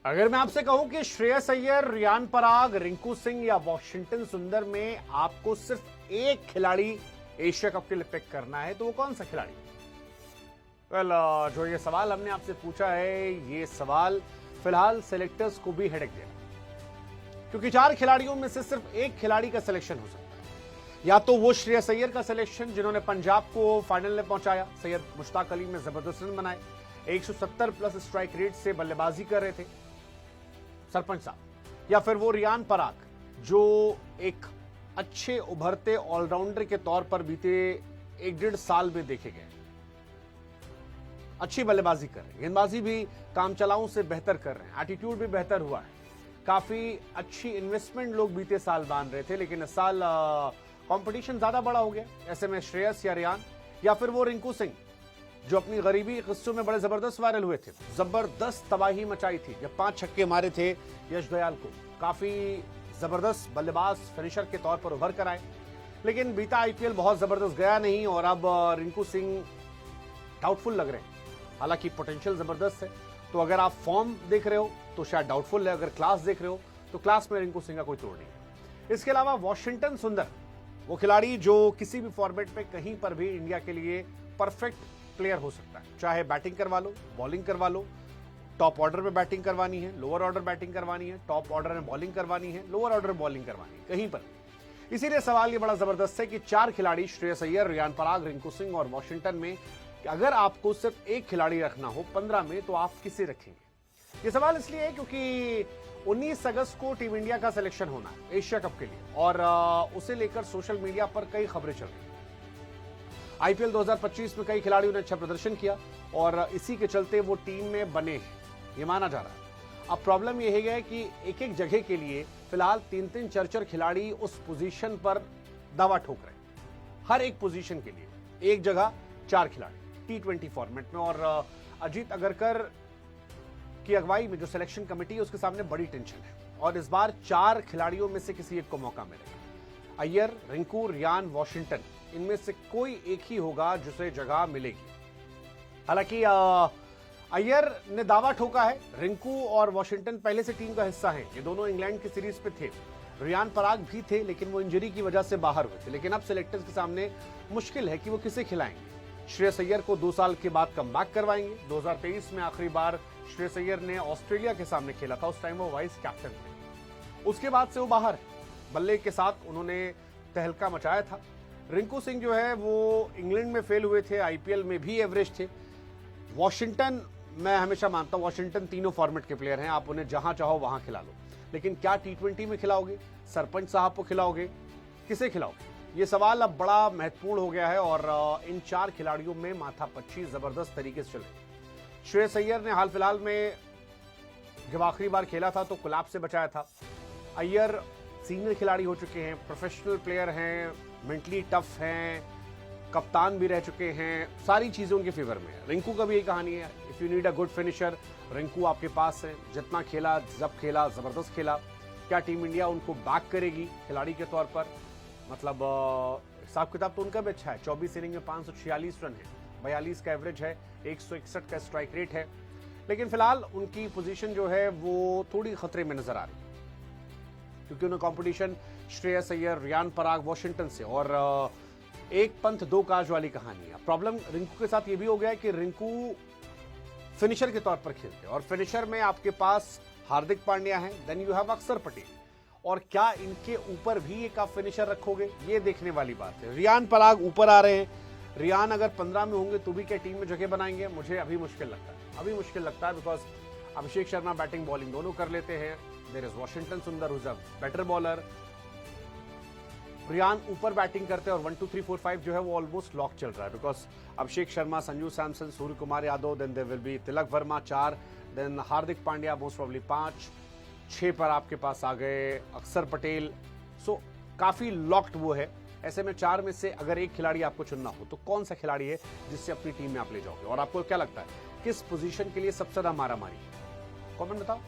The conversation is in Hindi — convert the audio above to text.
अगर मैं आपसे कहूं कि श्रेयस अय्यर, रियान पराग, रिंकू सिंह या वॉशिंगटन सुंदर में आपको सिर्फ एक खिलाड़ी एशिया कप के लिए पिक करना है तो वो कौन सा खिलाड़ी? जो ये सवाल हमने आपसे पूछा है, ये सवाल फिलहाल सेलेक्टर्स को भी हेडेक दे रहा है, क्योंकि 4 खिलाड़ियों में से सिर्फ एक खिलाड़ी का सिलेक्शन हो सकता है। या तो वो श्रेयस अय्यर का सिलेक्शन, जिन्होंने पंजाब को फाइनल में पहुंचाया, सैयद मुश्ताक अली में जबरदस्त रन बनाए, 170 प्लस स्ट्राइक रेट से बल्लेबाजी कर रहे थे सरपंच साहब, या फिर वो रियान पराग, जो एक अच्छे उभरते ऑलराउंडर के तौर पर बीते 1-1.5 साल में देखे गए, अच्छी बल्लेबाजी कर रहे हैं, गेंदबाजी भी काम चलाओं से बेहतर कर रहे हैं, एटीट्यूड भी बेहतर हुआ है, काफी अच्छी इन्वेस्टमेंट लोग बीते साल बांध रहे थे, लेकिन इस साल कंपटीशन ज्यादा बड़ा हो गया। ऐसे में श्रेयस या रियान या फिर वो रिंकू सिंह, जो अपनी गरीबी किस्सों में बड़े जबरदस्त वायरल हुए थे, जबरदस्त तबाही मचाई थी जब 5 छक्के मारे थे यश दयाल को, काफी जबरदस्त बल्लेबाज फिनिशर के तौर पर उभर कर आए, लेकिन बीता आईपीएल बहुत जबरदस्त गया नहीं और अब रिंकू सिंह डाउटफुल लग रहे हैं। हालांकि पोटेंशियल जबरदस्त है, तो अगर आप फॉर्म देख रहे हो तो शायद डाउटफुल है, अगर क्लास देख रहे हो तो क्लास में रिंकू सिंह का कोई तोड़ नहीं। इसके अलावा वॉशिंगटन सुंदर, वो खिलाड़ी जो किसी भी फॉर्मेट पे कहीं पर भी इंडिया के लिए परफेक्ट प्लेयर हो सकता है, चाहे बैटिंग करवा लो, बॉलिंग करवा लो, टॉप ऑर्डर में बैटिंग करवानी है, लोअर ऑर्डर बैटिंग करवानी है, टॉप ऑर्डर में बॉलिंग करवानी है, लोअर ऑर्डर में बॉलिंग करवानी है, कहीं पर। इसीलिए सवाल ये बड़ा जबरदस्त है कि 4 खिलाड़ी श्रेयस अय्यर, रियान पराग, रिंकू सिंह और वॉशिंगटन में अगर आपको सिर्फ एक खिलाड़ी रखना हो 15 में, तो आप किसे रखेंगे? ये सवाल इसलिए है क्योंकि 19 अगस्त को टीम इंडिया का सिलेक्शन होना है एशिया कप के लिए, और उसे लेकर सोशल मीडिया पर कई खबरें चल रही हैं। आईपीएल 2025 में कई खिलाड़ियों ने अच्छा प्रदर्शन किया और इसी के चलते वो टीम में बने हैं, ये माना जा रहा है। अब प्रॉब्लम यह है कि एक एक जगह के लिए फिलहाल 3-3, 4-4 खिलाड़ी उस पोजीशन पर दावा ठोक रहे हैं। हर एक पोजीशन के लिए एक जगह 4 खिलाड़ी T20 फॉर्मेट में, और अजीत अगरकर की अगुवाई में जो सिलेक्शन कमेटी है उसके सामने बड़ी टेंशन है, और इस बार 4 खिलाड़ियों में से किसी एक को मौका मिलेगा। अय्यर, रिंकू, रियान, वॉशिंगटन, इनमें से कोई एक ही होगा जिसे जगह मिलेगी। हालांकि अय्यर ने दावा ठोका है, रिंकू और वॉशिंगटन पहले से टीम का हिस्सा हैं, ये दोनों इंग्लैंड की सीरीज पे थे। रियान पराग भी थे, लेकिन वो इंजरी की वजह से बाहर हुए थे, लेकिन अब सिलेक्टर्स के सामने मुश्किल है कि वो किसे खिलाएंगे। श्रेयस अय्यर को 2 साल के बाद कमबैक करवाएंगे। 2023 में आखिरी बार श्रेयस अय्यर ने ऑस्ट्रेलिया के सामने खेला था, उस टाइम वो वाइस कैप्टन थे, उसके बाद से वो बाहर है। बल्ले के साथ उन्होंने तहलका मचाया था। रिंकू सिंह जो है वो इंग्लैंड में फेल हुए थे, आईपीएल में भी एवरेज थे। वॉशिंगटन, मैं हमेशा मानता हूं वॉशिंगटन तीनों फॉर्मेट के प्लेयर हैं, आप उन्हें जहां चाहो वहां खिला लो, लेकिन क्या T20 में खिलाओगे? सरपंच साहब को खिलाओगे? किसे खिलाओगे? ये सवाल अब बड़ा महत्वपूर्ण हो गया है, और इन 4 खिलाड़ियों में माथापच्ची जबरदस्त तरीके से चल रही है। श्रेयस अय्यर ने हाल फिलहाल में जब आखिरी बार खेला था तो कोलैप्स से बचाया था। अय्यर सीनियर खिलाड़ी हो चुके हैं, प्रोफेशनल प्लेयर हैं, मेंटली टफ हैं, कप्तान भी रह चुके हैं, सारी चीजों के फेवर में है। रिंकू का भी यही कहानी है, if you need a good finisher, Rinku आपके पास है। जितना खेला, जब खेला, जबरदस्त खेला। क्या टीम इंडिया उनको बैक करेगी खिलाड़ी के तौर पर? मतलब हिसाब किताब तो उनका भी अच्छा है, 24 इनिंग में 546 रन है, 42 का एवरेज है, 161 का स्ट्राइक रेट है, लेकिन फिलहाल उनकी पोजीशन जो है वो थोड़ी खतरे में नजर आ रही है, क्योंकि उन्हें कंपटीशन श्रेयस अय्यर, रियान पराग, वॉशिंगटन से, और एक पंथ 2 काज वाली कहानी है। प्रॉब्लम रिंकू के साथ ये भी हो गया है कि रिंकू फिनिशर के तौर पर खेलते हैं, और फिनिशर में आपके पास हार्दिक पांड्या है, देन यू हैव अक्षर पटेल, और क्या इनके ऊपर भी एक आप फिनिशर रखोगे? ये देखने वाली बात है। रियान पराग ऊपर आ रहे हैं, रियान अगर 15 में होंगे तो भी क्या टीम में जगह बनाएंगे? मुझे अभी मुश्किल लगता है, because Abhishek Sharma batting bowling दोनों कर लेते हैं। There is Washington Sundar who's a better bowler. Riyan ऊपर बैटिंग करते हैं, और 1 2 3 4 5 जो है वो ऑलमोस्ट लॉक चल रहा है, because Abhishek Sharma, Sanju Samson, Surya Kumar Yadav, then there will be Tilak Varma 4, then Hardik Pandya most probably 5, 6 पर आपके पास आ गए अक्षर पटेल। सो काफी लॉक्ड वो है। ऐसे में 4 में से अगर एक खिलाड़ी आपको चुनना हो तो कौन सा खिलाड़ी है जिससे अपनी टीम में आप ले जाओगे? और आपको क्या लगता है किस पोजीशन के लिए सबसे ज्यादा मारामारी? कमेंट बताओ।